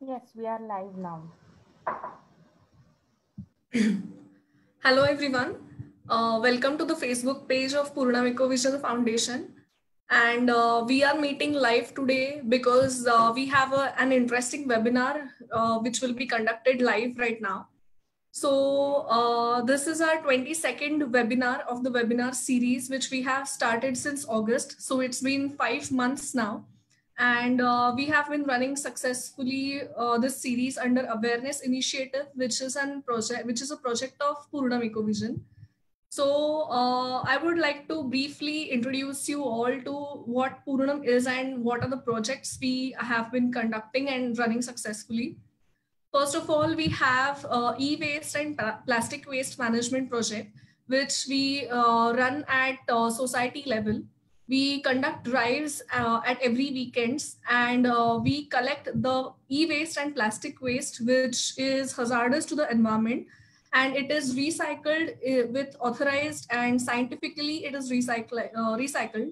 Yes, we are live now. Hello everyone. Welcome to the Facebook page of Purnam Ecovision Foundation. And we are meeting live today because we have an interesting webinar which will be conducted live right now. So this is our 22nd webinar of the webinar series, which we have started since August. So it's been 5 months now. And we have been running successfully this series under Awareness Initiative, which is a project of Purnam Ecovision. So I would like to briefly introduce you all to what Purnam is and what are the projects we have been conducting and running successfully. First of all, we have e-waste and plastic waste management project, which we run at society level. We conduct drives at every weekends, and we collect the e-waste and plastic waste, which is hazardous to the environment, and it is recycled with authorized and scientifically it is recycled.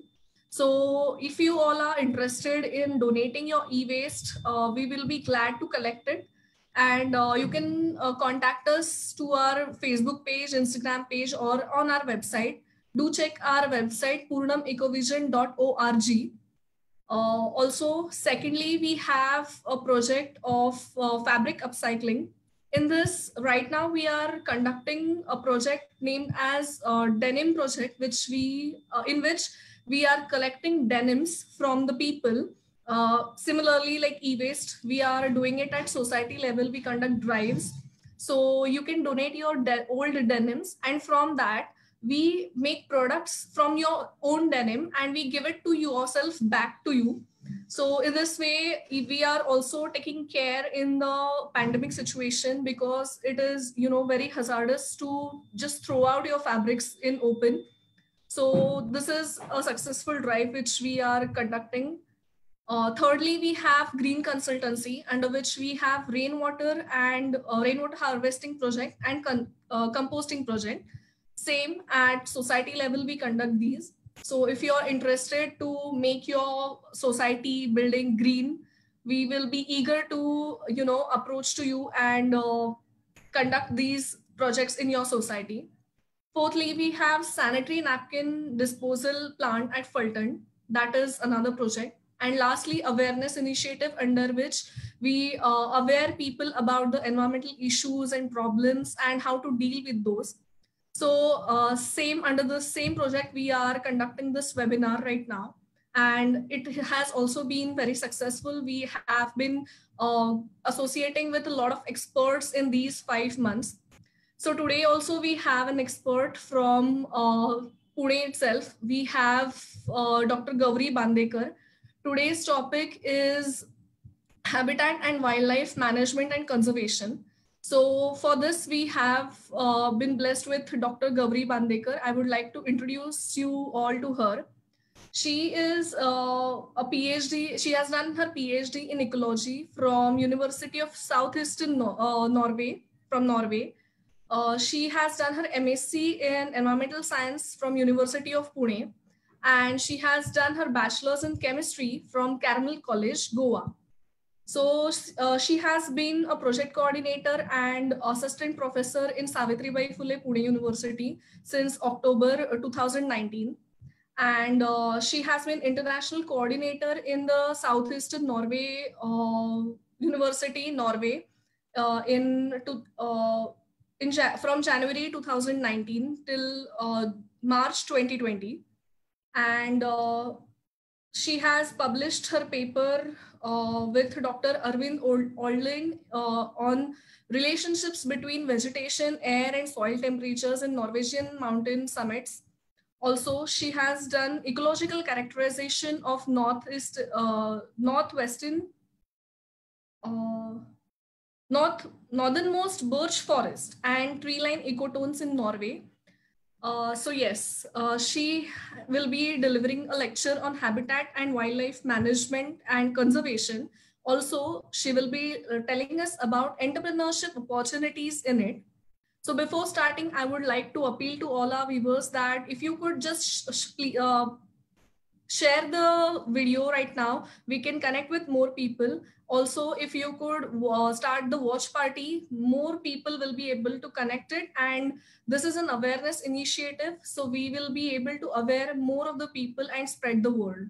So if you all are interested in donating your e-waste, we will be glad to collect it. And you can contact us to our Facebook page, Instagram page, or on our website. Do check our website, purnamecovision.org. Also, secondly, we have a project of fabric upcycling. In this, right now, we are conducting a project named as Denim Project, in which we are collecting denims from the people. Similarly, like e-waste, we are doing it at society level. We conduct drives. So you can donate your old denims, and from that, we make products from your own denim and we give it to yourself back to you. So in this way, we are also taking care in the pandemic situation, because it is, very hazardous to just throw out your fabrics in open. So this is a successful drive which we are conducting. Thirdly, we have green consultancy, under which we have rainwater and rainwater harvesting project and composting project. Same at society level, we conduct these. So if you're interested to make your society building green, we will be eager to, approach to you and conduct these projects in your society. Fourthly, we have sanitary napkin disposal plant at Fulton. That is another project. And lastly, awareness initiative, under which we aware people about the environmental issues and problems and how to deal with those. So under the same project, we are conducting this webinar right now. And it has also been very successful. We have been associating with a lot of experts in these 5 months. So today also we have an expert from Pune itself. We have Dr. Gauri Bandekar. Today's topic is habitat and wildlife management and conservation. So for this, we have been blessed with Dr. Gauri Bandekar. I would like to introduce you all to her. She is a PhD. She has done her PhD in ecology from University of Southeastern Norway, from Norway. She has done her MSc in environmental science from University of Pune, and she has done her bachelor's in chemistry from Carmel College, Goa. So she has been a project coordinator and assistant professor in Savitribai Phule Pune University since October 2019. And she has been international coordinator in the Southeastern Norway University, Norway, from January 2019 till March 2020. And she has published her paper with Dr. Arvind Oldling on relationships between vegetation, air, and soil temperatures in Norwegian mountain summits. Also, she has done ecological characterization of northernmost birch forest and tree-line ecotones in Norway. So yes, she will be delivering a lecture on habitat and wildlife management and conservation. Also, she will be telling us about entrepreneurship opportunities in it. So before starting, I would like to appeal to all our viewers that if you could just share the video right now. We can connect with more people. Also, if you could start the watch party, more people will be able to connect it. And this is an awareness initiative. So we will be able to aware more of the people and spread the word.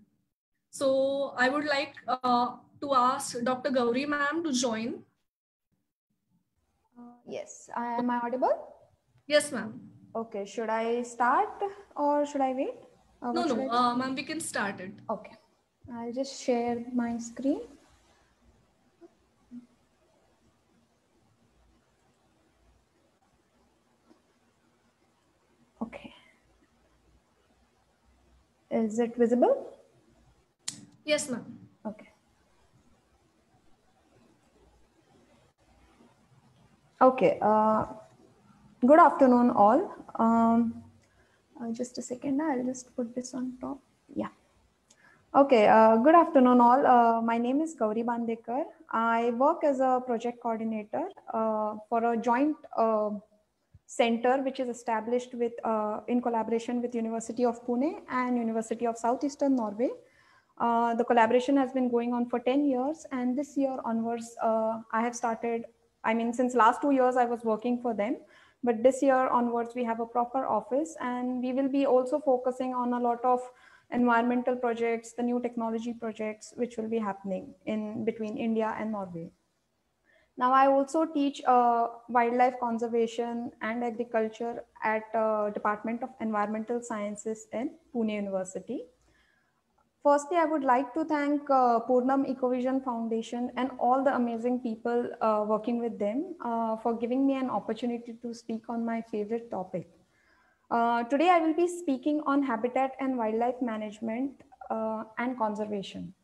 So I would like to ask Dr. Gauri ma'am to join. Yes, am I audible? Yes, ma'am. Okay, should I start or should I wait? No, ma'am, we can start it. Okay, I'll just share my screen. Okay. Is it visible? Yes, ma'am. Okay. Okay. Good afternoon, all. Just a second. I'll just put this on top. Yeah. Okay. Good afternoon, all. My name is Gauri Bandekar. I work as a project coordinator for a joint center which is established with in collaboration with University of Pune and University of Southeastern Norway. The collaboration has been going on for 10 years, and this year onwards, I have started, I mean, since last 2 years, I was working for them, but this year onwards, we have a proper office, and we will be also focusing on a lot of environmental projects, the new technology projects, which will be happening in between India and Norway. Now, I also teach wildlife conservation and agriculture at Department of Environmental Sciences in Pune University. Firstly, I would like to thank Purnam Ecovision Foundation and all the amazing people working with them for giving me an opportunity to speak on my favorite topic. Today, I will be speaking on habitat and wildlife management and conservation.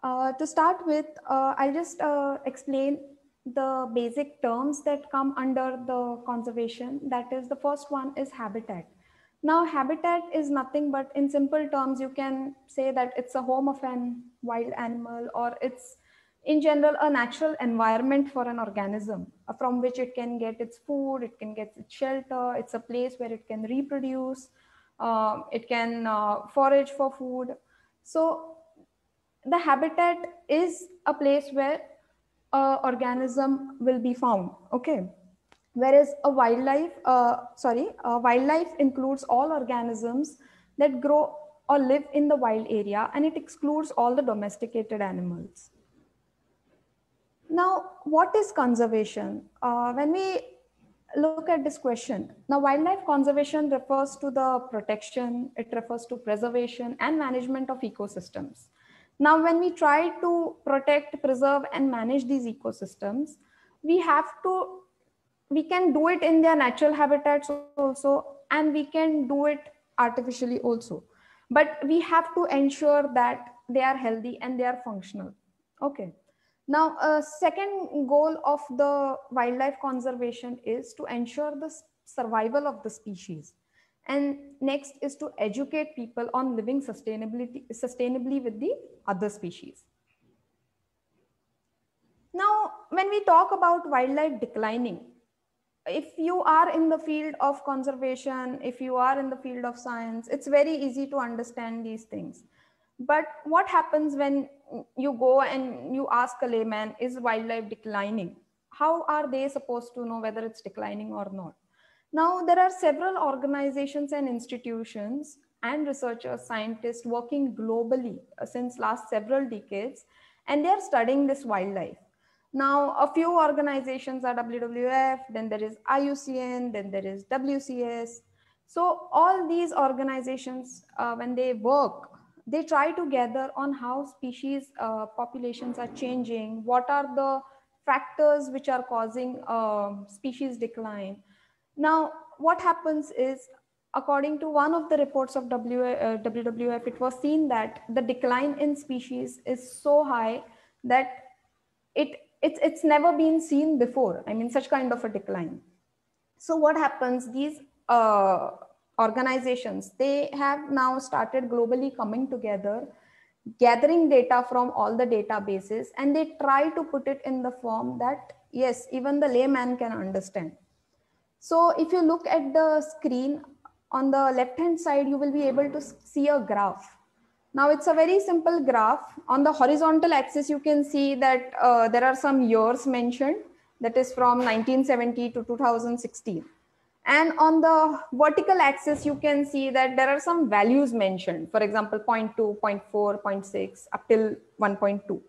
To start with, I'll just explain the basic terms that come under the conservation. That is, the first one is habitat. Now, habitat is nothing but, in simple terms, you can say that it's a home of an wild animal, or it's in general a natural environment for an organism from which it can get its food, it can get its shelter, it's a place where it can reproduce, it can forage for food. So the habitat is a place where a organism will be found. Okay. Whereas a wildlife includes all organisms that grow or live in the wild area, and it excludes all the domesticated animals. Now, what is conservation? When we look at this question, now wildlife conservation refers to the protection, it refers to preservation and management of ecosystems. Now, when we try to protect, preserve, and manage these ecosystems, we can do it in their natural habitats also, and we can do it artificially also. But we have to ensure that they are healthy and they are functional. Okay. Now, a second goal of the wildlife conservation is to ensure the survival of the species. And next is to educate people on living sustainably with the other species. Now, when we talk about wildlife declining, if you are in the field of conservation, if you are in the field of science, it's very easy to understand these things. But what happens when you go and you ask a layman, is wildlife declining? How are they supposed to know whether it's declining or not? Now, there are several organizations and institutions and researchers, scientists working globally since last several decades, and they are studying this wildlife. Now, a few organizations are WWF, then there is IUCN, then there is WCS. So all these organizations, when they work, they try to gather on how species populations are changing, what are the factors which are causing species decline. Now, what happens is, according to one of the reports of WWF, it was seen that the decline in species is so high that it's never been seen before. I mean, such kind of a decline. So what happens, these organizations, they have now started globally coming together, gathering data from all the databases, and they try to put it in the form that, yes, even the layman can understand. So if you look at the screen on the left hand side, you will be able to see a graph. Now it's a very simple graph. On the horizontal axis, you can see that there are some years mentioned, that is from 1970 to 2016. And on the vertical axis, you can see that there are some values mentioned, for example, 0.2, 0.4, 0.6, up till 1.2.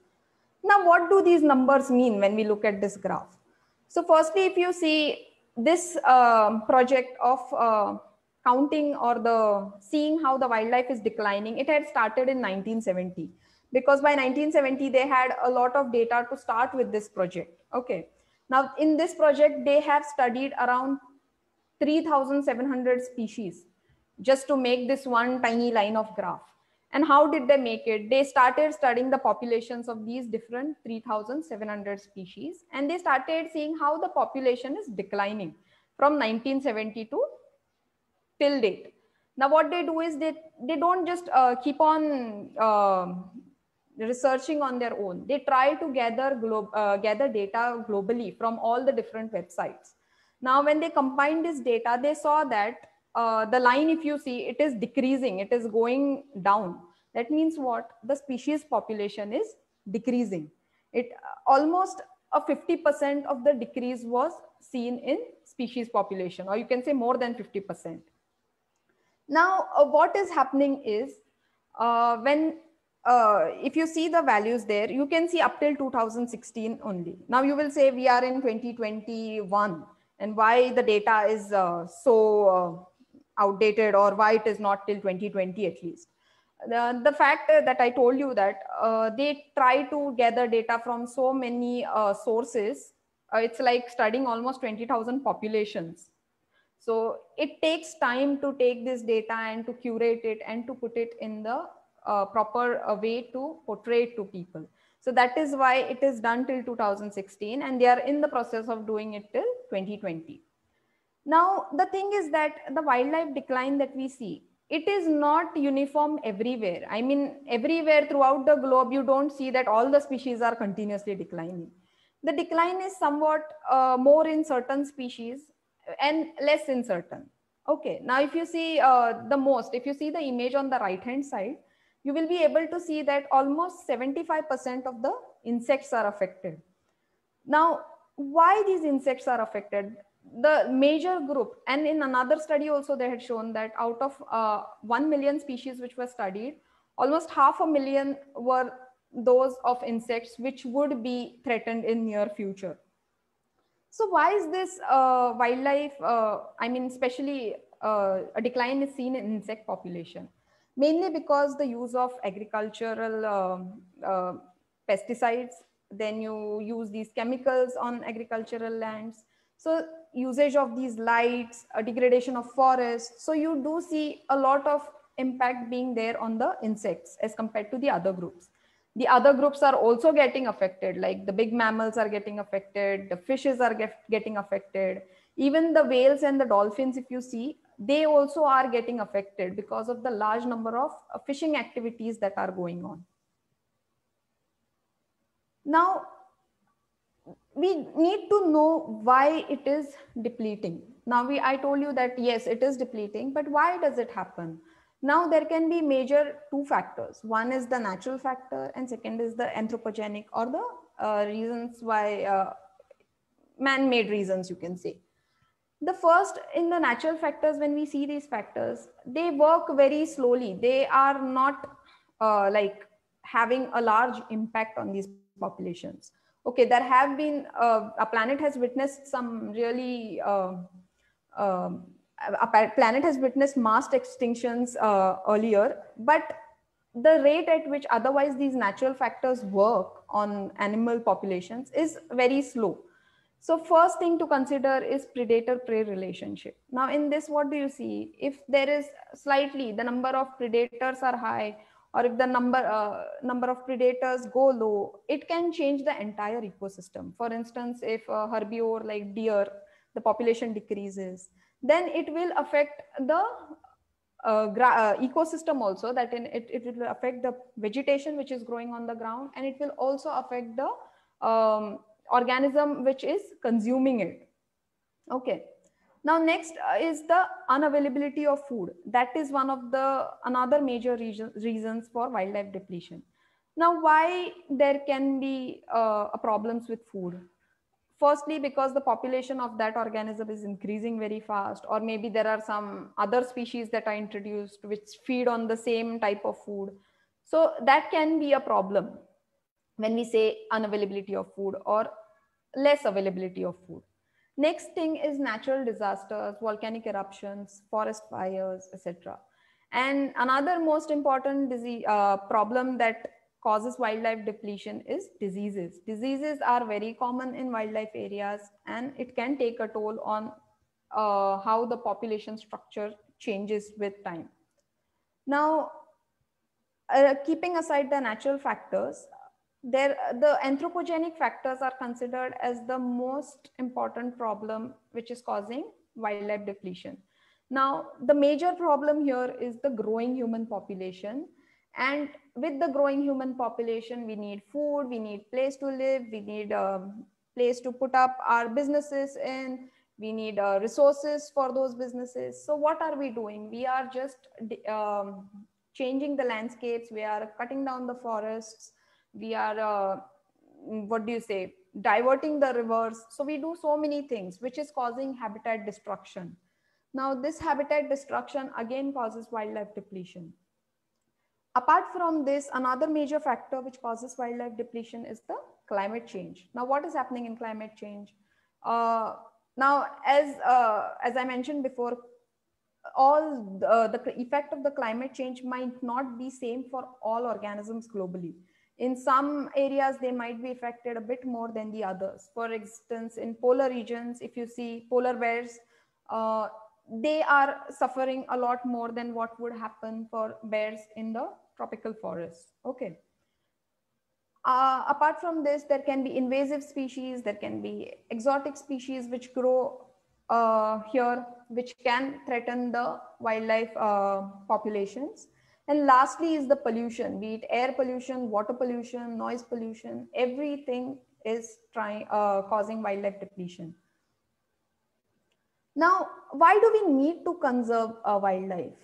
Now, what do these numbers mean when we look at this graph? So firstly, if you see this project of counting or the seeing how the wildlife is declining, it had started in 1970, because by 1970 they had a lot of data to start with this project. Okay, now in this project they have studied around 3,700 species just to make this one tiny line of graph. And how did they make it? They started studying the populations of these different 3,700 species, and they started seeing how the population is declining from 1970 to till date. Now, what they do is they don't just keep on researching on their own. They try to gather data globally from all the different websites. Now, when they combined this data, they saw that the line, if you see, it is decreasing, it is going down. That means what? The species population is decreasing. It almost a 50% of the decrease was seen in species population, or you can say more than 50%. Now, what is happening is if you see the values there, you can see up till 2016 only. Now you will say we are in 2021, and why the data is so outdated, or why it is not till 2020 at least. The fact that I told you that they try to gather data from so many sources, it's like studying almost 20,000 populations. So it takes time to take this data and to curate it and to put it in the proper way to portray it to people. So that is why it is done till 2016, and they are in the process of doing it till 2020. Now, the thing is that the wildlife decline that we see, it is not uniform everywhere. I mean, everywhere throughout the globe, you don't see that all the species are continuously declining. The decline is somewhat more in certain species and less in certain. Okay, now if you see if you see the image on the right hand side, you will be able to see that almost 75% of the insects are affected. Now, why these insects are affected? The major group, and in another study also they had shown that out of 1 million species which were studied, almost 500,000 were those of insects which would be threatened in near future. So why is this wildlife, I mean, especially a decline is seen in insect population? Mainly because the use of agricultural pesticides, then you use these chemicals on agricultural lands. So usage of these lights, a degradation of forests. So you do see a lot of impact being there on the insects as compared to the other groups. The other groups are also getting affected, like the big mammals are getting affected, the fishes are getting affected, even the whales and the dolphins, if you see, they also are getting affected because of the large number of fishing activities that are going on. Now, we need to know why it is depleting. Now, I told you that yes, it is depleting, but why does it happen? Now, there can be major two factors. One is the natural factor, and second is the anthropogenic, or the reasons why, man-made reasons, you can say. The first, in the natural factors, when we see these factors, they work very slowly. They are not like having a large impact on these populations. Okay, there have been, a planet has witnessed some really, a planet has witnessed mass extinctions earlier, but the rate at which otherwise these natural factors work on animal populations is very slow. So first thing to consider is predator-prey relationship. Now in this, what do you see? If there is slightly, the number of predators are high, or if the number of predators go low, it can change the entire ecosystem. For instance, if a herbivore like deer, the population decreases, then it will affect the ecosystem also, that it will affect the vegetation which is growing on the ground, and it will also affect the organism which is consuming it. Okay. Now, next is the unavailability of food. That is one of the another major reasons for wildlife depletion. Now, why there can be problems with food? Firstly, because the population of that organism is increasing very fast, or maybe there are some other species that are introduced which feed on the same type of food. So that can be a problem when we say unavailability of food or less availability of food. Next thing is natural disasters, volcanic eruptions, forest fires, etc. And another most important problem that causes wildlife depletion is diseases. Diseases are very common in wildlife areas, and it can take a toll on how the population structure changes with time. Now, keeping aside the natural factors, the anthropogenic factors are considered as the most important problem which is causing wildlife depletion. Now, the major problem here is the growing human population. And with the growing human population, we need food, we need place to live, we need a place to put up our businesses in, we need resources for those businesses. So what are we doing? We are just changing the landscapes, we are cutting down the forests, we are what do you say, diverting the rivers. So we do so many things which is causing habitat destruction. Now this habitat destruction again causes wildlife depletion. Apart from this, another major factor which causes wildlife depletion is the climate change. Now what is happening in climate change? Now as I mentioned before, all the effect of the climate change might not be same for all organisms globally. In some areas, they might be affected a bit more than the others. For instance, in polar regions, if you see polar bears, they are suffering a lot more than what would happen for bears in the tropical forests. Okay. Apart from this, there can be invasive species, there can be exotic species which grow here, which can threaten the wildlife populations. And lastly is the pollution, be it air pollution, water pollution, noise pollution, everything is causing wildlife depletion. Now, why do we need to conserve wildlife?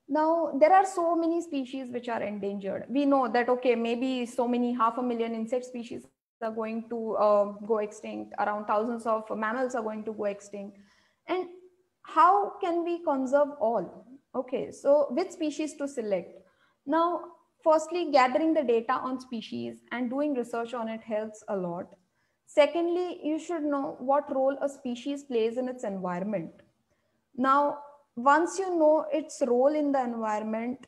Now, there are so many species which are endangered. We know that, okay, maybe so many 500,000 insect species are going to go extinct, around thousands of mammals are going to go extinct. And how can we conserve all? Okay, so which species to select? Now, firstly, gathering the data on species and doing research on it helps a lot. Secondly, you should know what role a species plays in its environment. Now, once you know its role in the environment,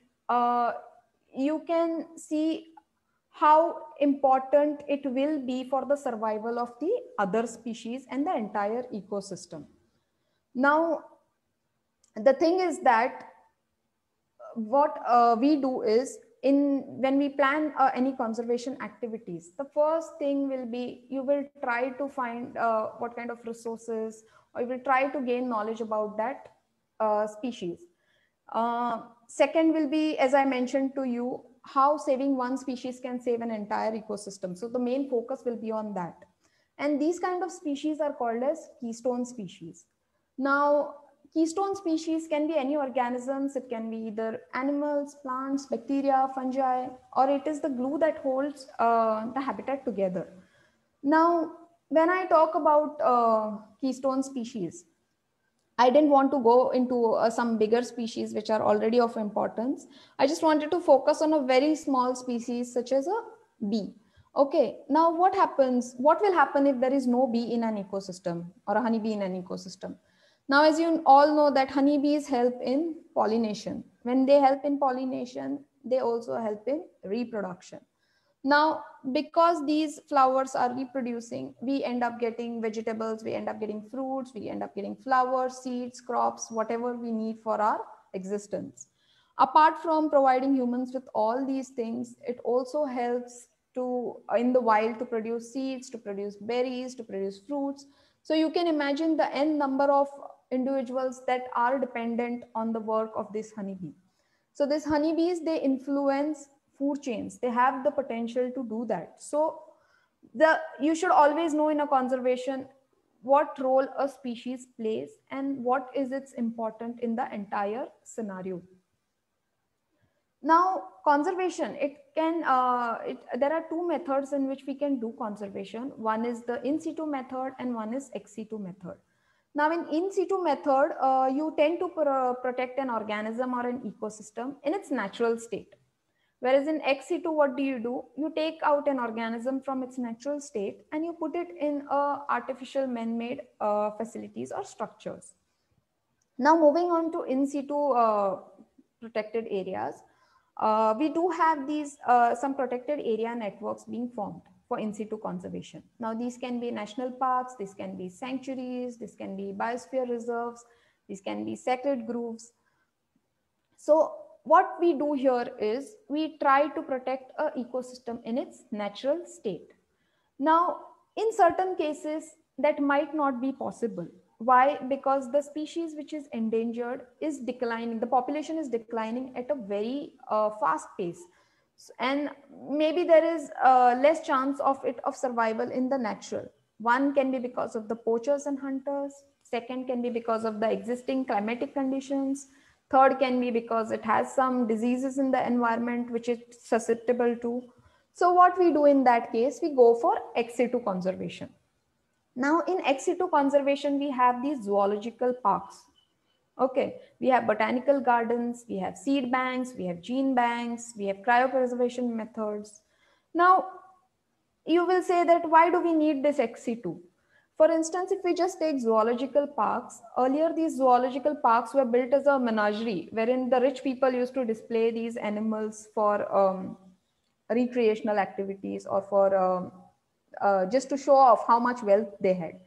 you can see how important it will be for the survival of the other species and the entire ecosystem. Now, the thing is that what we do is, when we plan any conservation activities, the first thing will be you will try to find what kind of resources, or you will try to gain knowledge about that species. Second will be, as I mentioned to you, how saving one species can save an entire ecosystem. So the main focus will be on that. And these kind of species are called as keystone species. Now, keystone species can be any organisms. It can be either animals, plants, bacteria, fungi, or it is the glue that holds the habitat together. Now, when I talk about keystone species, I didn't want to go into some bigger species which are already of importance. I just wanted to focus on a very small species such as a bee. Okay, now what happens? What will happen if there is no bee in an ecosystem or a honeybee in an ecosystem? Now, as you all know that honeybees help in pollination. When they help in pollination, they also help in reproduction. Now, because these flowers are reproducing, we end up getting vegetables, we end up getting fruits, we end up getting flowers, seeds, crops, whatever we need for our existence. Apart from providing humans with all these things, it also helps to in the wild to produce seeds, to produce berries, to produce fruits. So you can imagine the n number of individuals that are dependent on the work of this honeybee. So these honeybees, they influence food chains. They have the potential to do that. So you should always know in a conservation, what role a species plays and what is its important in the entire scenario. Now, conservation, there are two methods in which we can do conservation. One is the in situ method and one is ex situ method. Now, in situ method, you tend to protect an organism or an ecosystem in its natural state. Whereas in ex situ, what do? You take out an organism from its natural state and you put it in artificial man-made facilities or structures. Now, moving on to in situ protected areas, we do have these some protected area networks being formed for in situ conservation. Now, these can be national parks, this can be sanctuaries, this can be biosphere reserves, these can be sacred groves. So what we do here is we try to protect an ecosystem in its natural state. Now, in certain cases, that might not be possible. Why? Because the species which is endangered is declining. The population is declining at a very fast pace. And maybe there is less chance of survival in the natural. One can be because of the poachers and hunters. Second can be because of the existing climatic conditions. Third can be because it has some diseases in the environment which it's susceptible to. So what we do in that case, we go for ex situ conservation. Now in ex situ conservation, we have these zoological parks. Okay, we have botanical gardens, we have seed banks, we have gene banks, we have cryopreservation methods. Now, you will say that why do we need this ex situ? For instance, if we just take zoological parks, earlier these zoological parks were built as a menagerie, wherein the rich people used to display these animals for recreational activities or for just to show off how much wealth they had.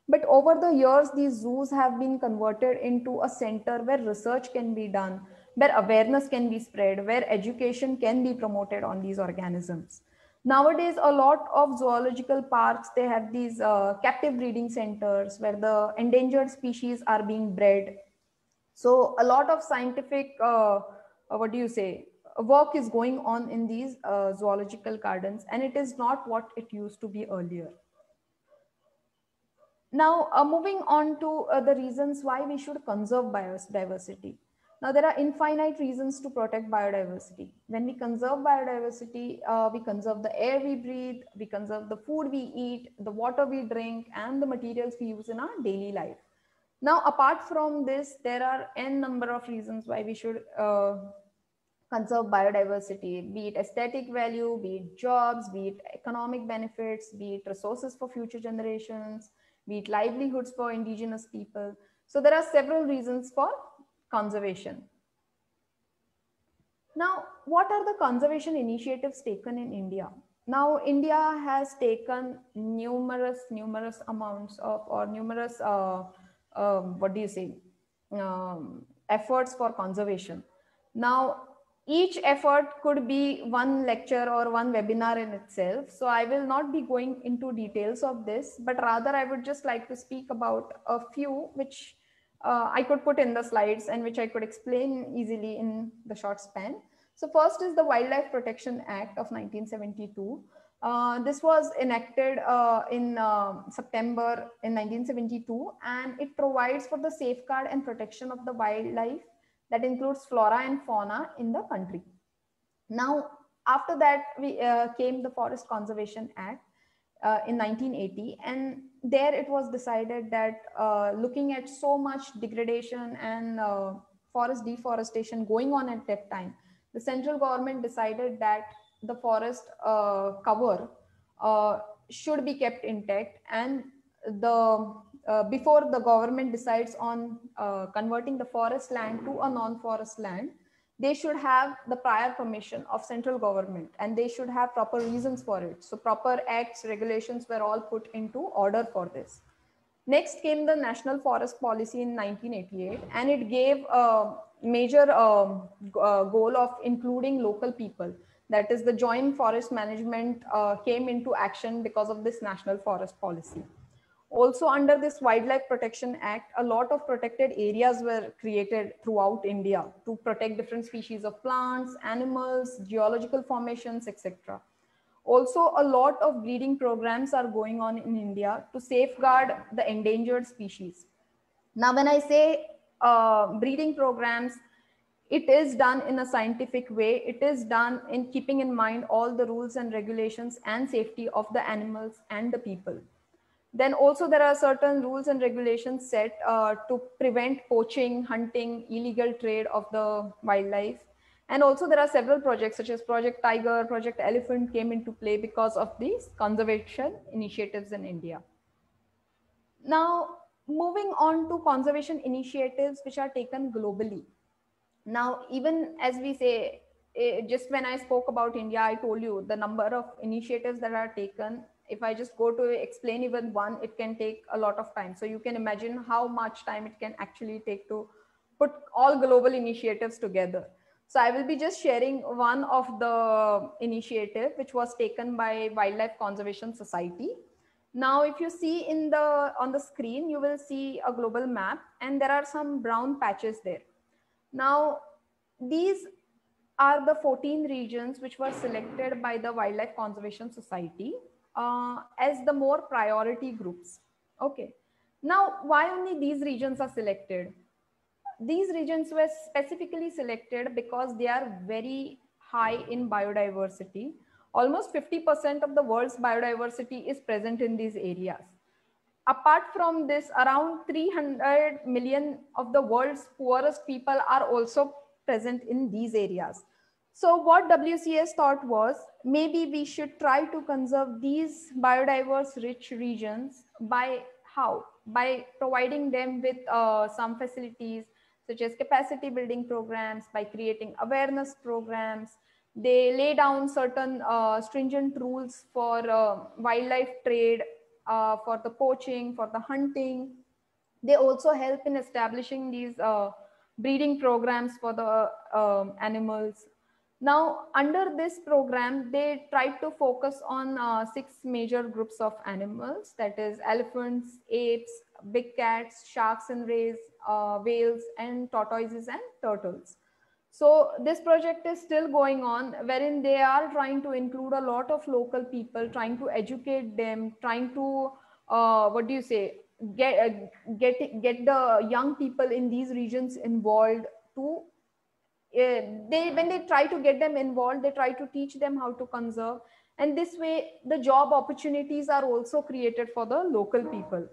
But over the years, these zoos have been converted into a center where research can be done, where awareness can be spread, where education can be promoted on these organisms. Nowadays, a lot of zoological parks, they have these captive breeding centers where the endangered species are being bred. So a lot of scientific, work is going on in these zoological gardens, and it is not what it used to be earlier. Now, moving on to the reasons why we should conserve biodiversity. Now, there are infinite reasons to protect biodiversity. When we conserve biodiversity, we conserve the air we breathe, we conserve the food we eat, the water we drink, and the materials we use in our daily life. Now, apart from this, there are n number of reasons why we should conserve biodiversity, be it aesthetic value, be it jobs, be it economic benefits, be it resources for future generations, be it livelihoods for indigenous people. So there are several reasons for conservation. Now, what are the conservation initiatives taken in India? Now, India has taken numerous amounts of, or numerous, efforts for conservation. Now, each effort could be one lecture or one webinar in itself. So I will not be going into details of this, but rather I would just like to speak about a few which I could put in the slides and which I could explain easily in the short span. So first is the Wildlife Protection Act of 1972. This was enacted in September in 1972, and it provides for the safeguard and protection of the wildlife that includes flora and fauna in the country. Now, after that, we came the Forest Conservation Act in 1980, and there it was decided that looking at so much degradation and forest deforestation going on at that time, the central government decided that the forest cover should be kept intact, and the before the government decides on converting the forest land to a non-forest land, they should have the prior permission of central government, and they should have proper reasons for it. So proper acts, regulations were all put into order for this. Next came the National Forest Policy in 1988, and it gave a major goal of including local people. That is, the joint forest management came into action because of this National Forest Policy. Also, under this Wildlife Protection Act, a lot of protected areas were created throughout India to protect different species of plants, animals, geological formations, etc. Also, a lot of breeding programs are going on in India to safeguard the endangered species. Now, when I say breeding programs, it is done in a scientific way. It is done in keeping in mind all the rules and regulations and safety of the animals and the people. Then also there are certain rules and regulations set to prevent poaching, hunting, illegal trade of the wildlife. And also there are several projects such as Project Tiger, Project Elephant came into play because of these conservation initiatives in India. Now, moving on to conservation initiatives which are taken globally. Now, even as we say, just when I spoke about India, I told you the number of initiatives that are taken. If I just go to explain even one, it can take a lot of time. So you can imagine how much time it can actually take to put all global initiatives together. So I will be just sharing one of the initiative which was taken by Wildlife Conservation Society. Now, if you see on the screen, you will see a global map and there are some brown patches there. Now, these are the 14 regions which were selected by the Wildlife Conservation Society as the more priority groups. Okay. Now, why only these regions are selected? These regions were specifically selected because they are very high in biodiversity. Almost 50% of the world's biodiversity is present in these areas. Apart from this, around 300 million of the world's poorest people are also present in these areas. So what WCS thought was, maybe we should try to conserve these biodiverse rich regions by how? By providing them with some facilities such as capacity building programs, by creating awareness programs. They lay down certain stringent rules for wildlife trade, for the poaching, for the hunting. They also help in establishing these breeding programs for the animals. Now, under this program, they tried to focus on 6 major groups of animals, that is elephants, apes, big cats, sharks and rays, whales, and tortoises and turtles. So this project is still going on, wherein they are trying to include a lot of local people, trying to educate them, trying to, what do you say, get the young people in these regions involved to, when they try to get them involved, they try to teach them how to conserve. And this way, the job opportunities are also created for the local people.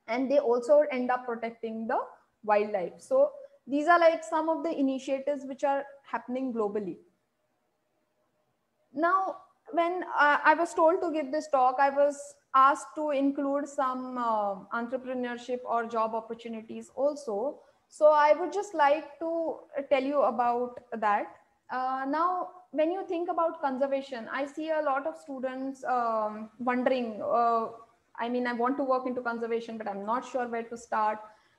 And they also end up protecting the wildlife. So these are like some of the initiatives which are happening globally. Now, when I was told to give this talk, I was asked to include some entrepreneurship or job opportunities also. So I would just like to tell you about that. Now, when you think about conservation, I see a lot of students wondering, I mean, I want to work into conservation, but I'm not sure where to start.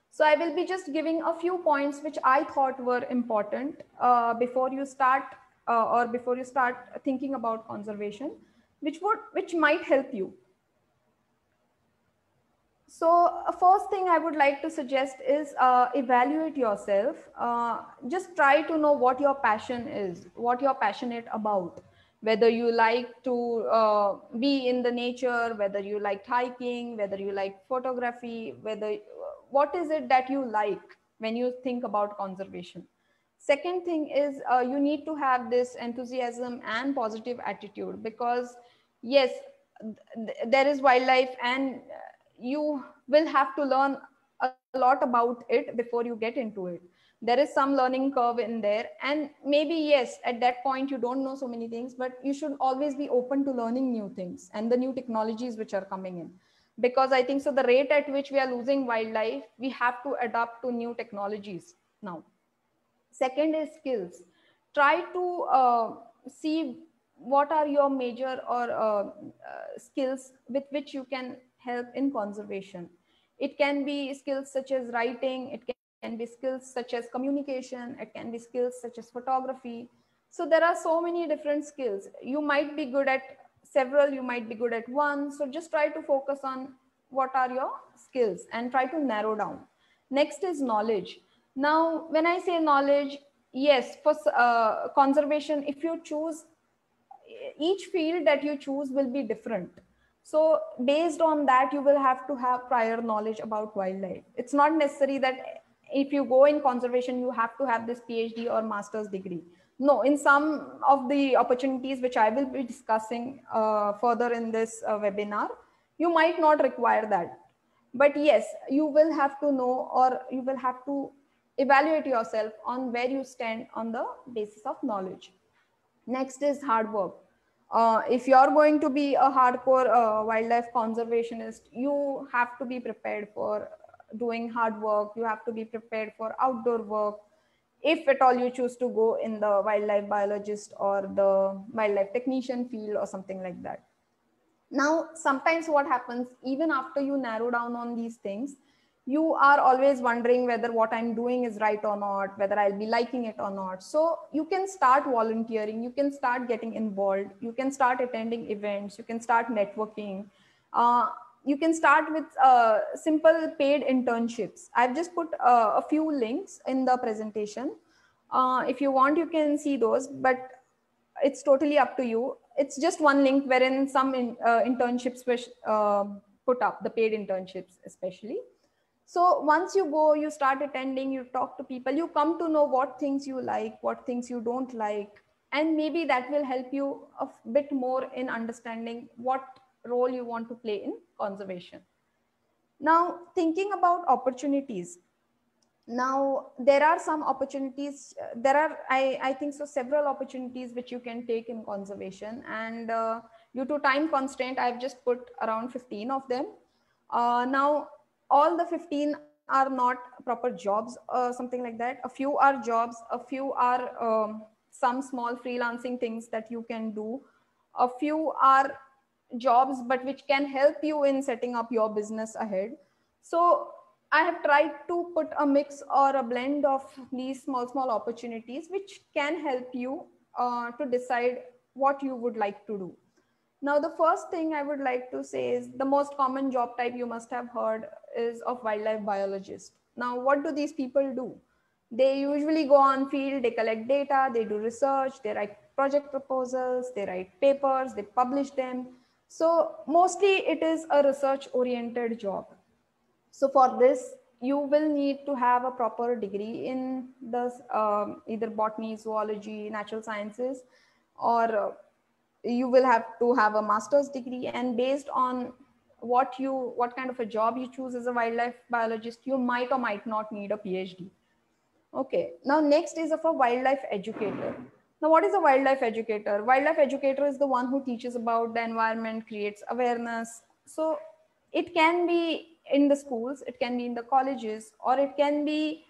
So I will be just giving a few points which I thought were important before you start or before you start thinking about conservation, which might help you. So first thing I would like to suggest is evaluate yourself. Just try to know what your passion is, what you're passionate about, whether you like to be in the nature, whether you like hiking, whether you like photography, what is it that you like when you think about conservation. Second thing is you need to have this enthusiasm and positive attitude, because yes, there is wildlife and you will have to learn a lot about it before you get into it. There is some learning curve in there, and maybe yes, at that point you don't know so many things, but you should always be open to learning new things and the new technologies which are coming in, because I think so the rate at which we are losing wildlife, we have to adapt to new technologies now. Second is skills. Try to see what are your major or skills with which you can help in conservation. It can be skills such as writing, it can be skills such as communication, it can be skills such as photography. So there are so many different skills. You might be good at several, you might be good at one. So just try to focus on what are your skills and try to narrow down. Next is knowledge. Now, when I say knowledge, yes, for conservation, if you choose, each field that you choose will be different. So based on that, you will have to have prior knowledge about wildlife. It's not necessary that if you go in conservation, you have to have this PhD or master's degree. No, in some of the opportunities which I will be discussing further in this webinar, you might not require that. But yes, you will have to know, or you will have to evaluate yourself on where you stand on the basis of knowledge. Next is hard work. If you're going to be a hardcore wildlife conservationist, you have to be prepared for doing hard work. You have to be prepared for outdoor work. If at all you choose to go in the wildlife biologist or the wildlife technician field or something like that. Now, sometimes what happens, even after you narrow down on these things, you are always wondering whether what I'm doing is right or not, whether I'll be liking it or not. So you can start volunteering, you can start getting involved, you can start attending events, you can start networking. You can start with simple paid internships. I've just put a few links in the presentation. If you want, you can see those, but it's totally up to you. It's just one link wherein some internships were put up, the paid internships especially. So once you go, you start attending, you talk to people, you come to know what things you like, what things you don't like, and maybe that will help you a bit more in understanding what role you want to play in conservation. Now, thinking about opportunities. Now, there are some opportunities, there are, I think so, several opportunities which you can take in conservation, and due to time constraint, I've just put around 15 of them. Now, all the 15 are not proper jobs or something like that. A few are jobs, a few are some small freelancing things that you can do. A few are jobs, but which can help you in setting up your business ahead. So I have tried to put a mix or a blend of these small opportunities which can help you to decide what you would like to do. Now, the first thing I would like to say is the most common job type you must have heard is of wildlife biologist. Now, what do these people do? They usually go on field, they collect data, they do research, they write project proposals, they write papers, they publish them. So mostly it is a research oriented job. So for this, you will need to have a proper degree in the either botany, zoology, natural sciences, or you will have to have a master's degree. And based on what kind of a job you choose as a wildlife biologist, you might or might not need a PhD. Okay, now next is of a wildlife educator. Now, what is a wildlife educator? Wildlife educator is the one who teaches about the environment, creates awareness. So it can be in the schools, it can be in the colleges, or it can be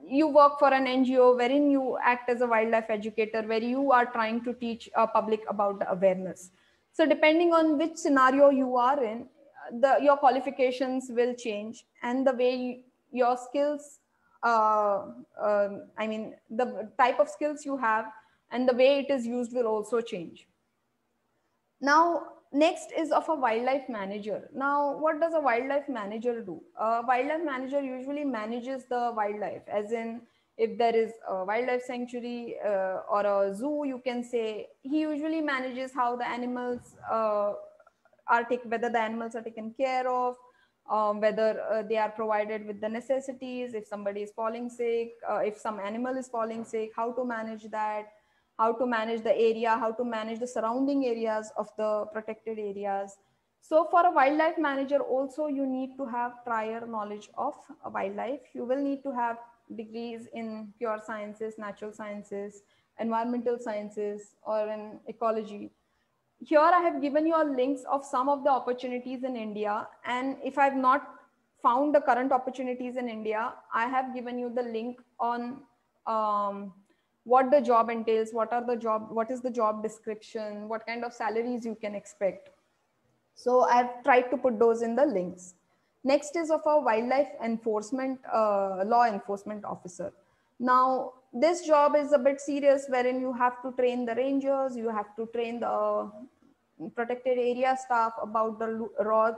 you work for an NGO wherein you act as a wildlife educator, where you are trying to teach public about the awareness. So depending on which scenario you are in, your qualifications will change, and the way your skills, I mean, the type of skills you have and the way it is used will also change. Now, next is of a wildlife manager. Now, what does a wildlife manager do? A wildlife manager usually manages the wildlife, as in if there is a wildlife sanctuary or a zoo, you can say, he usually manages how the animals whether the animals are taken care of, whether they are provided with the necessities, if somebody is falling sick, if some animal is falling sick, how to manage that, how to manage the area, how to manage the surrounding areas of the protected areas. So for a wildlife manager also, you need to have prior knowledge of wildlife. You will need to have degrees in pure sciences, natural sciences, environmental sciences, or in ecology. Here I have given you all links of some of the opportunities in India. And if I've not found the current opportunities in India, I have given you the link on what the job entails, what is the job description, what kind of salaries you can expect. So I've tried to put those in the links. Next is of a wildlife enforcement, law enforcement officer. Now, this job is a bit serious, wherein you have to train the rangers, you have to train the protected area staff about the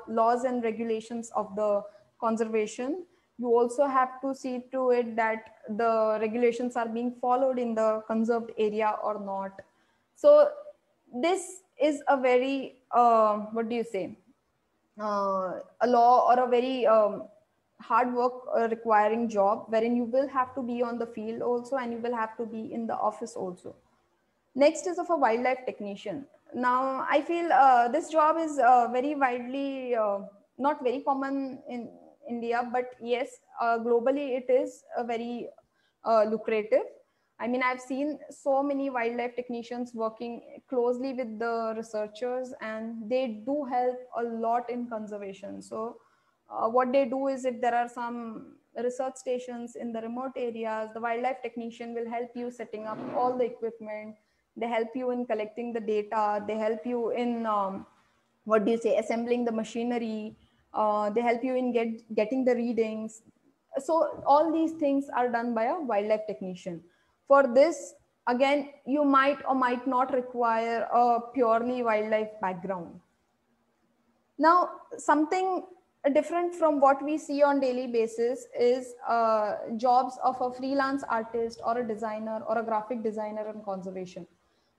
laws and regulations of the conservation. You also have to see to it that the regulations are being followed in the conserved area or not. So this is a very, what do you say, a law or a very hard work requiring job, wherein you will have to be on the field also and you will have to be in the office also. Next is of a wildlife technician. Now, I feel this job is very widely, not very common in India, but yes, globally it is a very lucrative. I mean, I've seen so many wildlife technicians working closely with the researchers, and they do help a lot in conservation. So, what they do is, if there are some research stations in the remote areas, the wildlife technician will help you setting up all the equipment. They help you in collecting the data. They help you in, what do you say, assembling the machinery. They help you in getting the readings. So all these things are done by a wildlife technician. For this, again, you might or might not require a purely wildlife background. Now, something different from what we see on daily basis is jobs of a freelance artist or a designer or a graphic designer in conservation.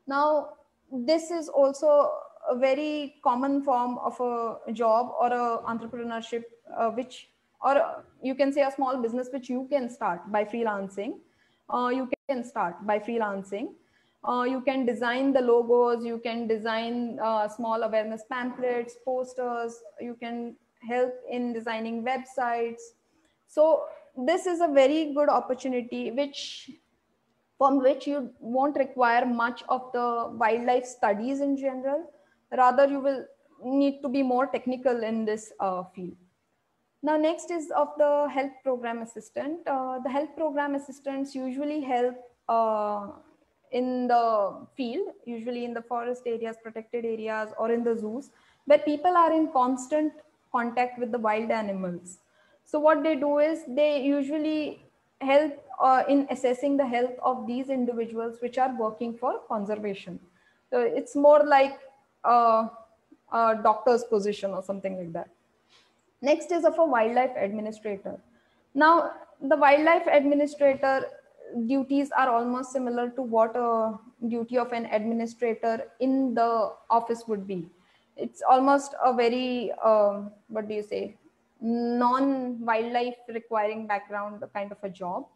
Now, this is also a very common form of a job or a entrepreneurship, which, or you can say a small business which you can start by freelancing. You can start by freelancing. You can design the logos, you can design small awareness pamphlets, posters, you can help in designing websites. So this is a very good opportunity from which you won't require much of the wildlife studies in general. Rather, you will need to be more technical in this field. Now, next is of the health program assistant. The health program assistants usually help in the field, usually in the forest areas, protected areas, or in the zoos, where people are in constant contact with the wild animals. So what they do is they usually help in assessing the health of these individuals which are working for conservation. So it's more like a doctor's position or something like that. Next is of a wildlife administrator. Now, the wildlife administrator duties are almost similar to what a duty of an administrator in the office would be. It's almost a very, what do you say, non-wildlife requiring background kind of a job.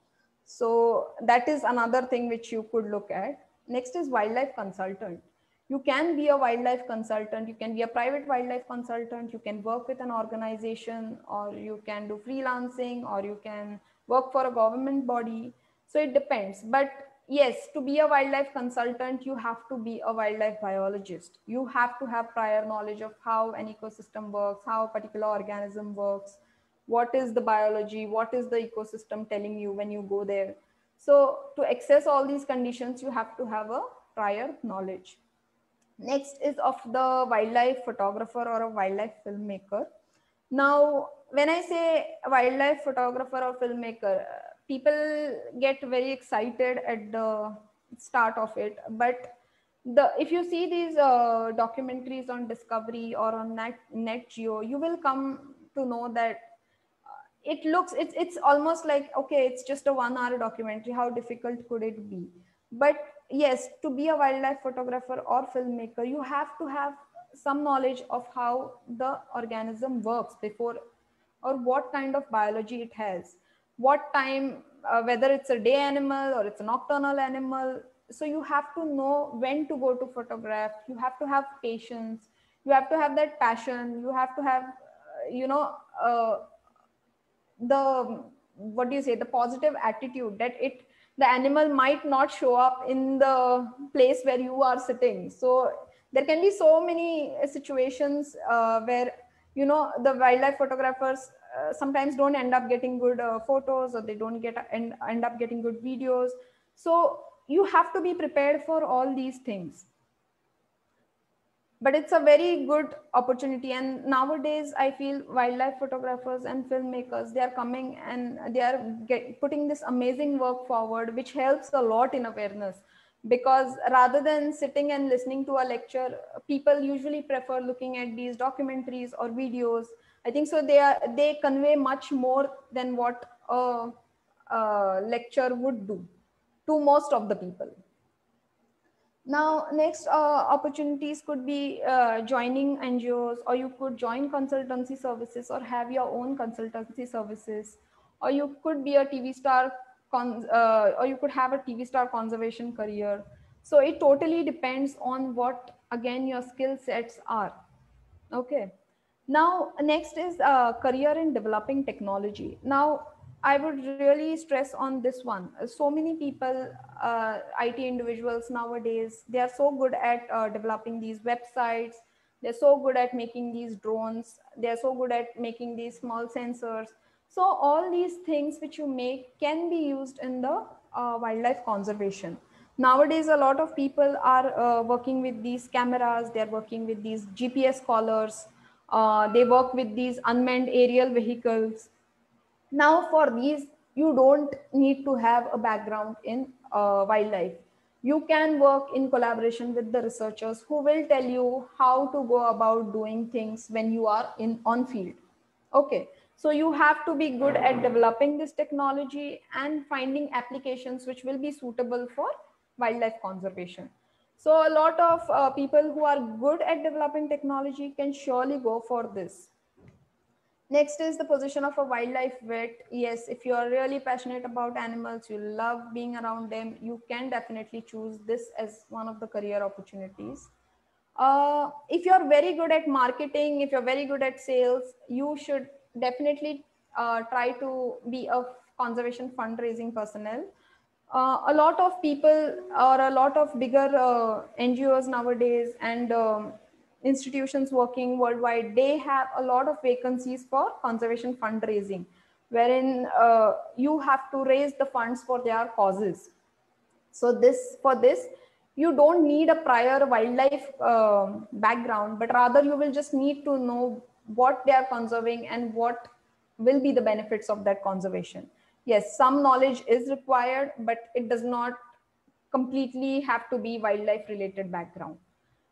So that is another thing which you could look at. Next is wildlife consultant. You can be a wildlife consultant, you can be a private wildlife consultant, you can work with an organization, or you can do freelancing, or you can work for a government body. So it depends. But yes, to be a wildlife consultant, you have to be a wildlife biologist. You have to have prior knowledge of how an ecosystem works, how a particular organism works, what is the biology, what is the ecosystem telling you when you go there. So to access all these conditions, you have to have a prior knowledge. Next is of the wildlife photographer or a wildlife filmmaker. Now, when I say wildlife photographer or filmmaker, people get very excited at the start of it. But if you see these documentaries on Discovery or on Net Geo, you will come to know that it's almost like, okay, it's just a 1 hour documentary. How difficult could it be? But yes, to be a wildlife photographer or filmmaker, you have to have some knowledge of how the organism works before, or what kind of biology it has, what time, whether it's a day animal or it's a nocturnal animal. So you have to know when to go to photograph. You have to have patience, you have to have that passion, you have to have the, what do you say, the positive attitude that the animal might not show up in the place where you are sitting. So there can be so many situations where the wildlife photographers sometimes don't end up getting good photos, or they don't end up getting good videos. So you have to be prepared for all these things. But it's a very good opportunity, and nowadays I feel wildlife photographers and filmmakers, they are coming and they are putting this amazing work forward, which helps a lot in awareness. Because rather than sitting and listening to a lecture, people usually prefer looking at these documentaries or videos. I think so they convey much more than what a lecture would do to most of the people. Now, next opportunities could be joining NGOs, or you could join consultancy services or have your own consultancy services, or you could be a TV star, or you could have a TV star conservation career. So it totally depends on what, again, your skill sets are. Okay. Now, next is career in developing technology. Now, I would really stress on this one. So many people, IT individuals nowadays, they are so good at developing these websites. They're so good at making these drones. They're so good at making these small sensors. So all these things which you make can be used in the wildlife conservation. Nowadays, a lot of people are working with these cameras. They're working with these GPS collars. They work with these unmanned aerial vehicles. Now, for these, you don't need to have a background in wildlife. You can work in collaboration with the researchers who will tell you how to go about doing things when you are in on field. Okay, so you have to be good at developing this technology and finding applications which will be suitable for wildlife conservation. So a lot of people who are good at developing technology can surely go for this. Next is the position of a wildlife vet. Yes, if you are really passionate about animals, you love being around them, you can definitely choose this as one of the career opportunities. If you're very good at marketing, if you're very good at sales, you should definitely try to be a conservation fundraising personnel. A lot of people or a lot of bigger NGOs nowadays and institutions working worldwide, they have a lot of vacancies for conservation fundraising, wherein you have to raise the funds for their causes. So for this, you don't need a prior wildlife background, but rather you will just need to know what they are conserving and what will be the benefits of that conservation. Yes, some knowledge is required, but it does not completely have to be wildlife related background.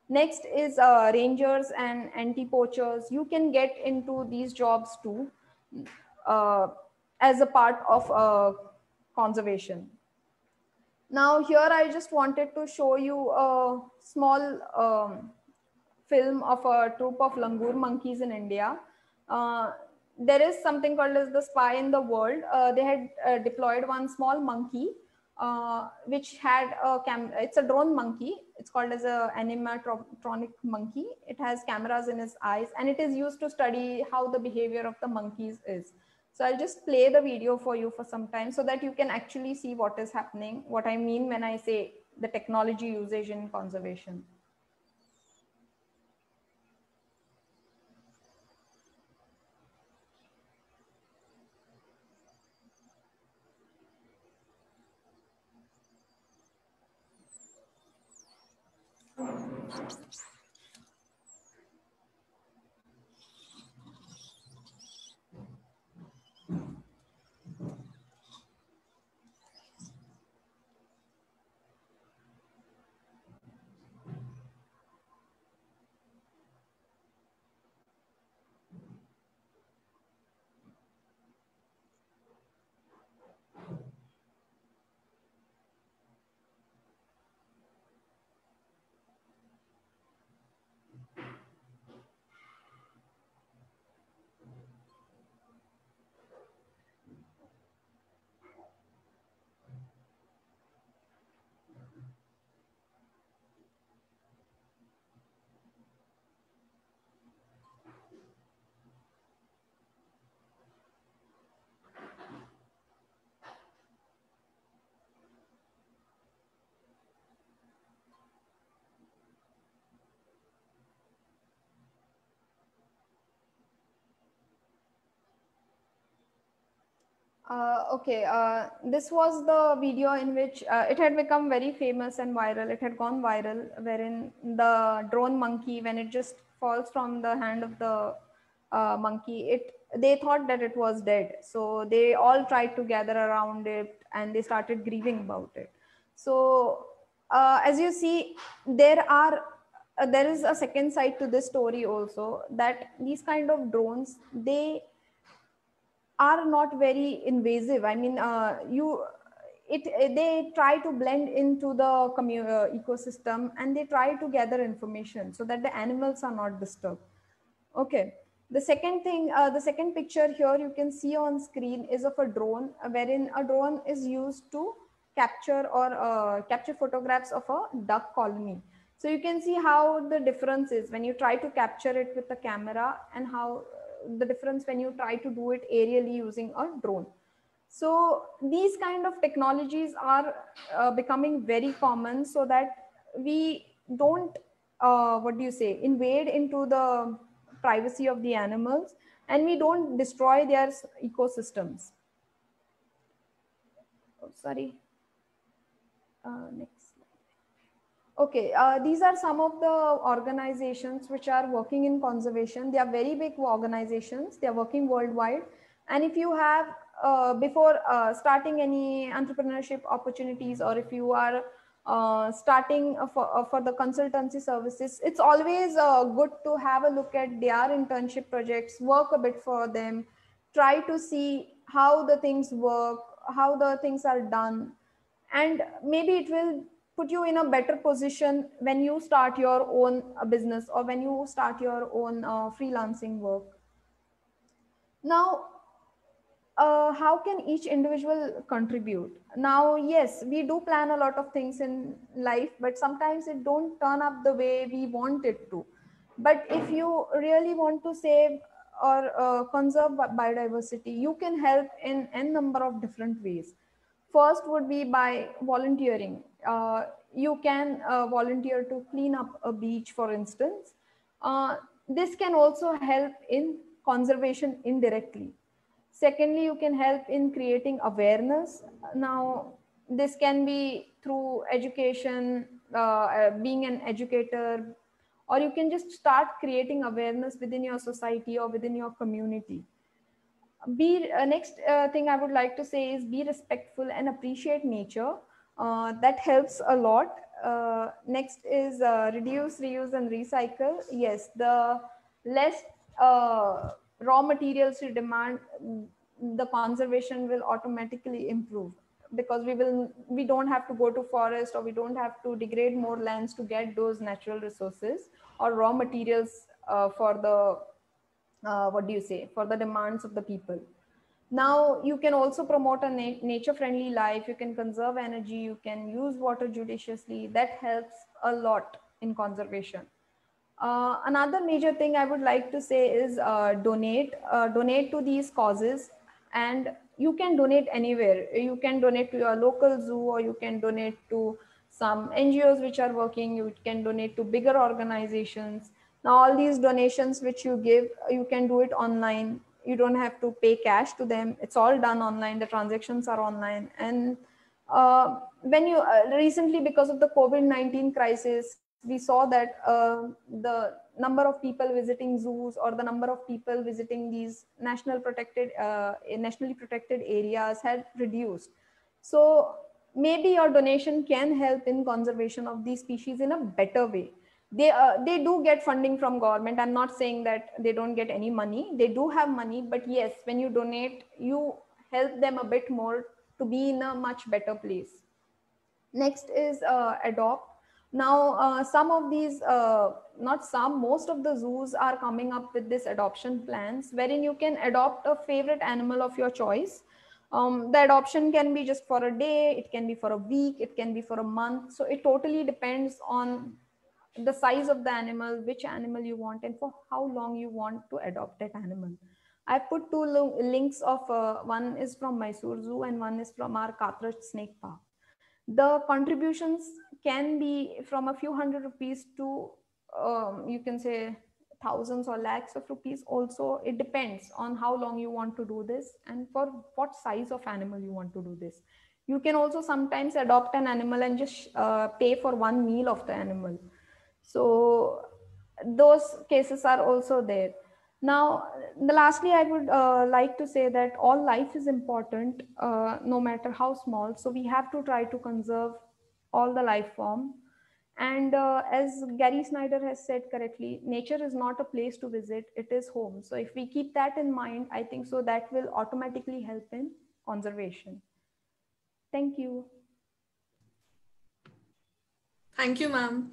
Next is rangers and anti-poachers. You can get into these jobs too, uh, as a part of conservation. Now here I just wanted to show you a small film of a troop of langur monkeys in India. Uh, there is something called as the spy in the world. They had deployed one small monkey, which had it's a drone monkey. It's called as a animatronic monkey. It has cameras in its eyes, and it is used to study how the behavior of the monkeys is. So I'll just play the video for you for some time so that you can actually see what is happening, what I mean when I say the technology usage in conservation. Okay, this was the video in which it had become very famous and viral. It had gone viral, wherein the drone monkey, when it just falls from the hand of the monkey, they thought that it was dead. So they all tried to gather around it and they started grieving about it. So as you see, there is a second side to this story also, that these kind of drones, they are not very invasive. I mean, they try to blend into the ecosystem, and they try to gather information so that the animals are not disturbed. Okay. The second thing, the second picture here you can see on screen is of a drone, wherein a drone is used to capture or capture photographs of a duck colony. So you can see how the difference is when you try to capture it with the camera, and how the difference when you try to do it aerially using a drone. So these kind of technologies are becoming very common, so that we don't, what do you say, invade into the privacy of the animals, and we don't destroy their ecosystems. Oh, sorry. Next. Okay, these are some of the organizations which are working in conservation. They are very big organizations. They are working worldwide. And if you have, before starting any entrepreneurship opportunities, or if you are starting for the consultancy services, it's always good to have a look at their internship projects, work a bit for them, try to see how the things work, how the things are done, and maybe it will put you in a better position when you start your own business, or when you start your own freelancing work. Now, how can each individual contribute? Now, yes, we do plan a lot of things in life, but sometimes it don't turn up the way we want it to. But if you really want to save or conserve biodiversity, you can help in n number of different ways. First would be by volunteering. You can volunteer to clean up a beach, for instance. This can also help in conservation indirectly. Secondly, you can help in creating awareness. Now, this can be through education, being an educator, or you can just start creating awareness within your society or within your community. Next thing I would like to say is be respectful and appreciate nature. That helps a lot. Next is reduce, reuse, and recycle. Yes, the less raw materials you demand, the conservation will automatically improve, because we don't have to go to forest, or we don't have to degrade more lands to get those natural resources or raw materials for the what do you say, for the demands of the people. Now you can also promote a nature friendly life. You can conserve energy, you can use water judiciously. That helps a lot in conservation. Another major thing I would like to say is donate to these causes. And you can donate anywhere. You can donate to your local zoo, or you can donate to some NGOs which are working. You can donate to bigger organizations. Now all these donations which you give, you can do it online. You don't have to pay cash to them. It's all done online. The transactions are online. And when you recently, because of the COVID-19 crisis, we saw that the number of people visiting zoos, or the number of people visiting these nationally protected areas had reduced. So maybe your donation can help in conservation of these species in a better way. They do get funding from government. I'm not saying that they don't get any money. They do have money, but yes, when you donate, you help them a bit more to be in a much better place. Next is adopt. Now, some of these, not some, most of the zoos are coming up with this adoption plans, wherein you can adopt a favorite animal of your choice. The adoption can be just for a day, it can be for a week, it can be for a month. So it totally depends on the size of the animal, which animal you want, and for how long you want to adopt that animal. I put two links of one is from Mysore Zoo and one is from our Kathraj Snake Park. The contributions can be from a few hundred rupees to you can say thousands or lakhs of rupees also. It depends on how long you want to do this and for what size of animal you want to do this. You can also sometimes adopt an animal and just pay for one meal of the animal. So those cases are also there. Now, lastly, I would like to say that all life is important, no matter how small. So we have to try to conserve all the life form. And as Gary Snyder has said correctly, nature is not a place to visit, it is home. So if we keep that in mind, I think so that will automatically help in conservation. Thank you. Thank you, ma'am.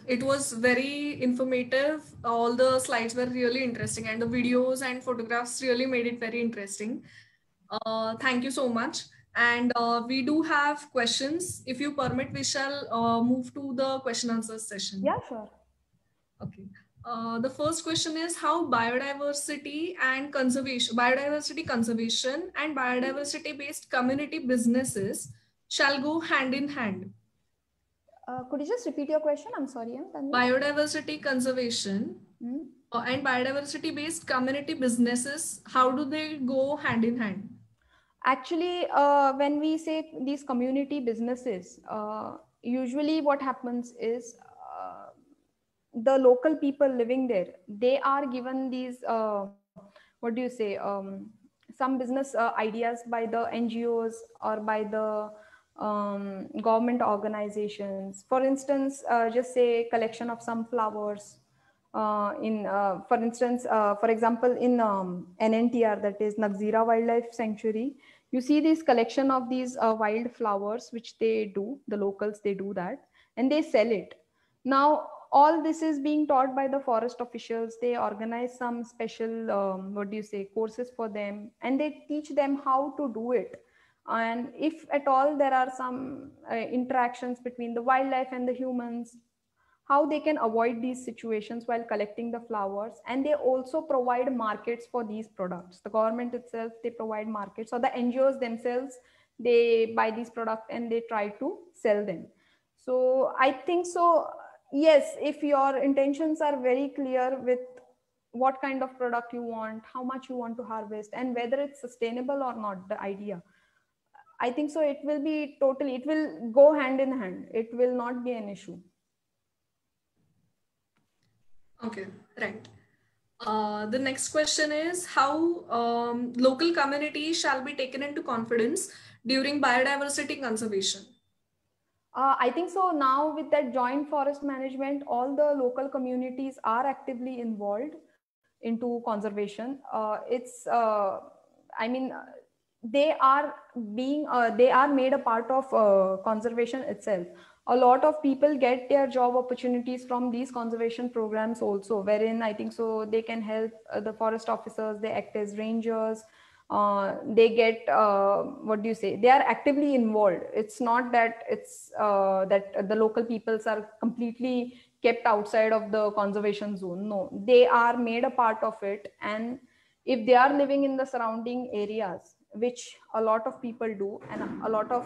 It was very informative. All the slides were really interesting, and the videos and photographs really made it very interesting. Thank you so much. And we do have questions. If you permit, we shall move to the question answer session. Yeah, sure. Okay. The first question is how biodiversity conservation and biodiversity based community businesses shall go hand in hand. Could you just repeat your question? I'm sorry, Tanvi. Biodiversity conservation and biodiversity based community businesses, how do they go hand in hand? Actually, when we say these community businesses, usually what happens is the local people living there, they are given these, what do you say, some business ideas by the NGOs or by the government organizations. For instance, just say collection of some flowers for instance, for example, in NNTR, that is Nagzira Wildlife Sanctuary, you see this collection of these wild flowers, which they do, the locals, they do that, and they sell it. Now, all this is being taught by the forest officials. They organize some special, what do you say, courses for them, and they teach them how to do it. And if at all there are some interactions between the wildlife and the humans, how they can avoid these situations while collecting the flowers. And they also provide markets for these products. The government itself, they provide markets, or the NGOs themselves, they buy these products and they try to sell them. So I think so, yes, if your intentions are very clear with what kind of product you want, how much you want to harvest, and whether it's sustainable or not, the idea, I think so it will be totally, it will go hand in hand, it will not be an issue. Okay, right. The next question is how local communities shall be taken into confidence during biodiversity conservation. I think so. Now, with that joint forest management, all the local communities are actively involved into conservation. I mean, they are made a part of conservation itself. A lot of people get their job opportunities from these conservation programs also, wherein I think so they can help the forest officers, they act as rangers, they get, what do you say, they are actively involved. It's not that it's that the local peoples are completely kept outside of the conservation zone. No, they are made a part of it. And if they are living in the surrounding areas, which a lot of people do, and a lot of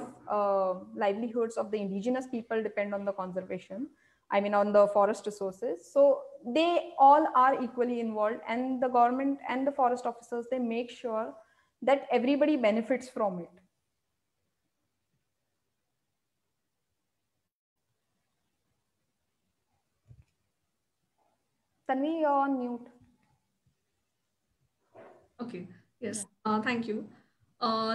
livelihoods of the indigenous people depend on the conservation, I mean on the forest resources, so they all are equally involved. And the government and the forest officers, they make sure that everybody benefits from it. Tanvi, you're on mute. Okay, yes, thank you.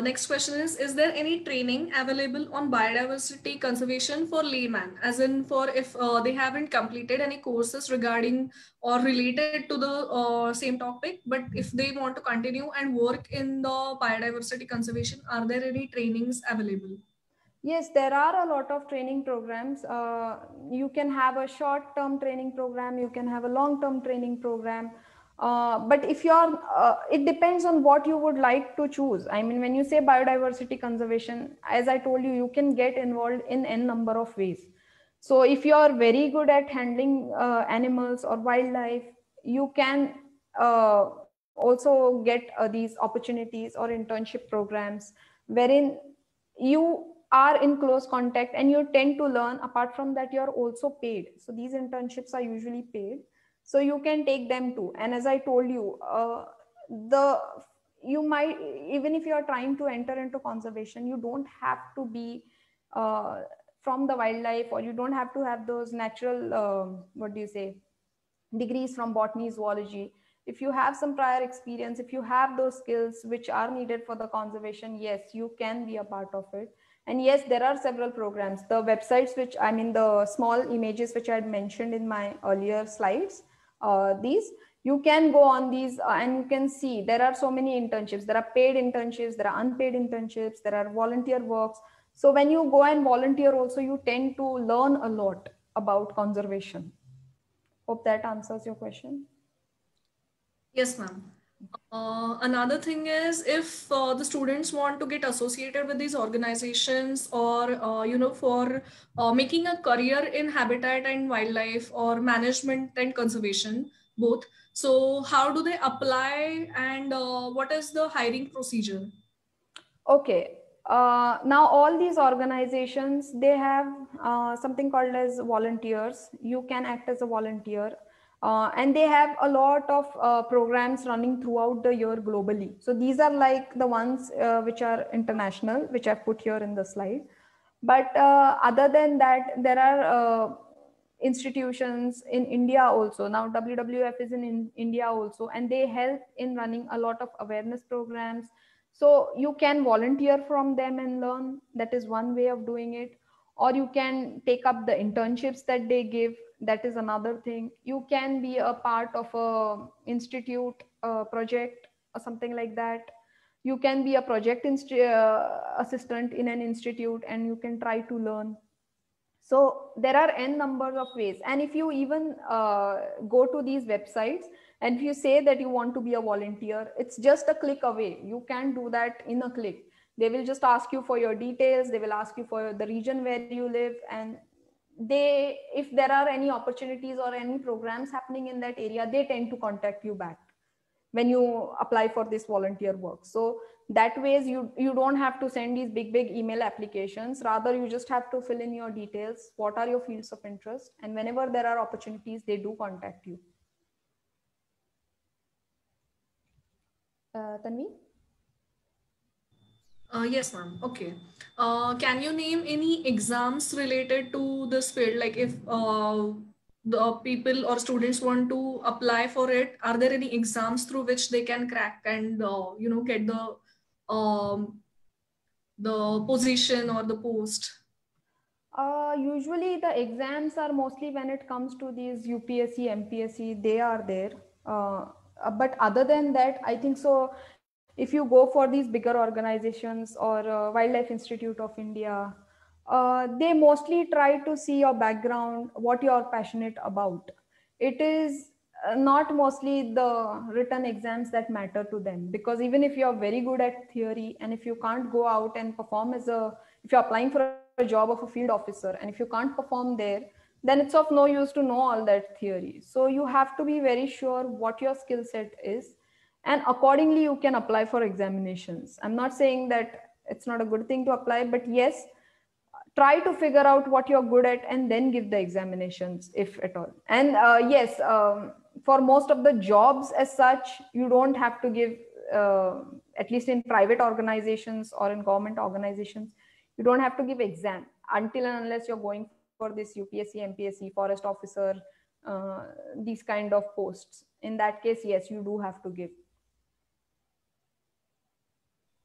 Next question is there any training available on biodiversity conservation for layman, as in for if they haven't completed any courses regarding or related to the same topic, but if they want to continue and work in the biodiversity conservation, are there any trainings available? Yes, there are a lot of training programs. You can have a short-term training program, you can have a long-term training program. But if you're, it depends on what you would like to choose. I mean, when you say biodiversity conservation, as I told you, you can get involved in n number of ways. So if you are very good at handling animals or wildlife, you can also get these opportunities or internship programs wherein you are in close contact and you tend to learn. Apart from that, you're also paid. So these internships are usually paid, so you can take them too. And as I told you, the you might, even if you are trying to enter into conservation, you don't have to be from the wildlife, or you don't have to have those natural what do you say, degrees from botany, zoology. If you have some prior experience, if you have those skills which are needed for the conservation, yes, you can be a part of it. And yes, there are several programs. The websites, which I mean the small images which I had mentioned in my earlier slides, these You can go on these and you can see there are so many internships. There are paid internships, there are unpaid internships, there are volunteer works. So when you go and volunteer also, you tend to learn a lot about conservation. Hope that answers your question. Yes, ma'am. Another thing is, if the students want to get associated with these organizations, or for making a career in habitat and wildlife, or management and conservation, both. So how do they apply, and what is the hiring procedure? Okay. Now all these organizations, they have something called as volunteers. You can act as a volunteer. And they have a lot of programs running throughout the year globally. So these are like the ones which are international, which I've put here in the slide. But other than that, there are institutions in India also. Now WWF is in India also, and they help in running a lot of awareness programs. So you can volunteer from them and learn. That is one way of doing it. Or you can take up the internships that they give. That is another thing. You can be a part of a institute project or something like that. You can be a project assistant in an institute, and you can try to learn. So there are n numbers of ways. And if you even go to these websites, and if you say that you want to be a volunteer, it's just a click away. You can do that in a click. They will just ask you for your details. They will ask you for the region where you live. And if there are any opportunities or any programs happening in that area, they tend to contact you back when you apply for this volunteer work. So that ways you don't have to send these big email applications. Rather, you just have to fill in your details. What are your fields of interest? And whenever there are opportunities, they do contact you. Tanvi? Yes, ma'am. Okay. Can you name any exams related to this field? Like, if the people or students want to apply for it, are there any exams through which they can crack and get the position or the post? Usually the exams are mostly when it comes to these UPSC, MPSC, they are there. But other than that, I think so, if you go for these bigger organizations or Wildlife Institute of India, they mostly try to see your background, what you are passionate about. It is not mostly the written exams that matter to them, because even if you are very good at theory, and if you can't go out and perform if you're applying for a job of a field officer, and if you can't perform there, then it's of no use to know all that theory. So you have to be very sure what your skill set is, and accordingly you can apply for examinations. I'm not saying that it's not a good thing to apply, but yes, try to figure out what you're good at and then give the examinations, if at all. And yes, for most of the jobs as such, you don't have to give, at least in private organizations or in government organizations, you don't have to give exam until and unless you're going for this UPSC, MPSC, forest officer, these kind of posts. In that case, yes, you do have to give.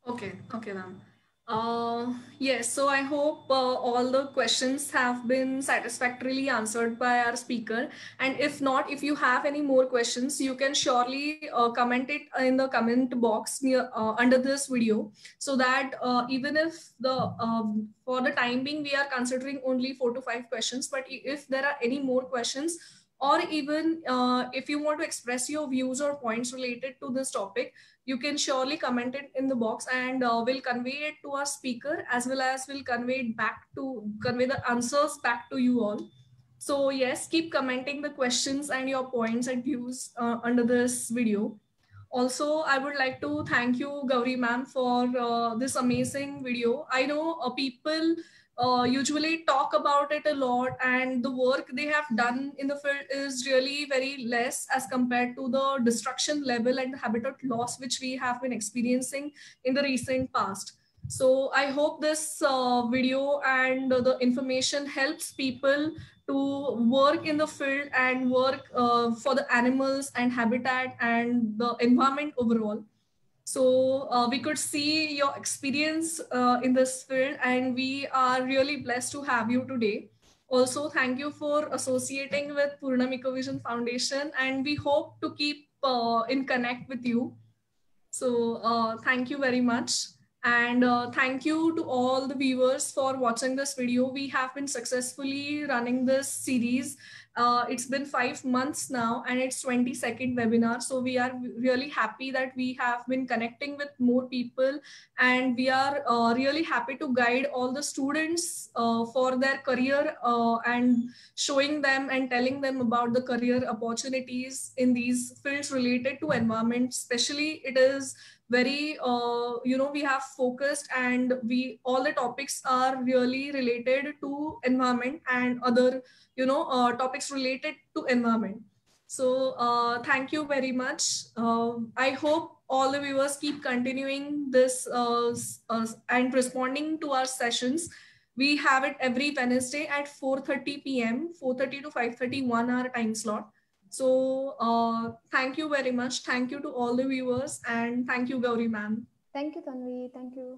Okay, ma'am. Yes, so I hope all the questions have been satisfactorily answered by our speaker. And if not, if you have any more questions, you can surely comment it in the comment box near under this video, so that even if for the time being, we are considering only 4 to 5 questions, but if there are any more questions, or even if you want to express your views or points related to this topic, you can surely comment it in the box, and we'll convey it to our speaker, as well as we'll convey the answers back to you all. So yes, keep commenting the questions and your points and views under this video. Also, I would like to thank you, Gauri ma'am, for this amazing video. I know people usually talk about it a lot, and the work they have done in the field is really very less as compared to the destruction level and the habitat loss which we have been experiencing in the recent past. So I hope this video and the information helps people to work in the field and work for the animals and habitat and the environment overall. So we could see your experience in this field, and we are really blessed to have you today. Also, thank you for associating with Purnam Ecovision Foundation, and we hope to keep in connect with you. So thank you very much. And thank you to all the viewers for watching this video. We have been successfully running this series. It's been 5 months now and it's 22nd webinar. So we are really happy that we have been connecting with more people, and we are really happy to guide all the students for their career and showing them and telling them about the career opportunities in these fields related to environment. Especially it is very we have focused, and all the topics are really related to environment and other topics related to environment. So thank you very much. I hope all the viewers keep continuing this and responding to our sessions. We have it every Wednesday at 4:30 p.m., 4:30 to 5:30, 1 hour time slot. So thank you very much. Thank you to all the viewers, and thank you, Gauri ma'am. Thank you, Tanvi. Thank you.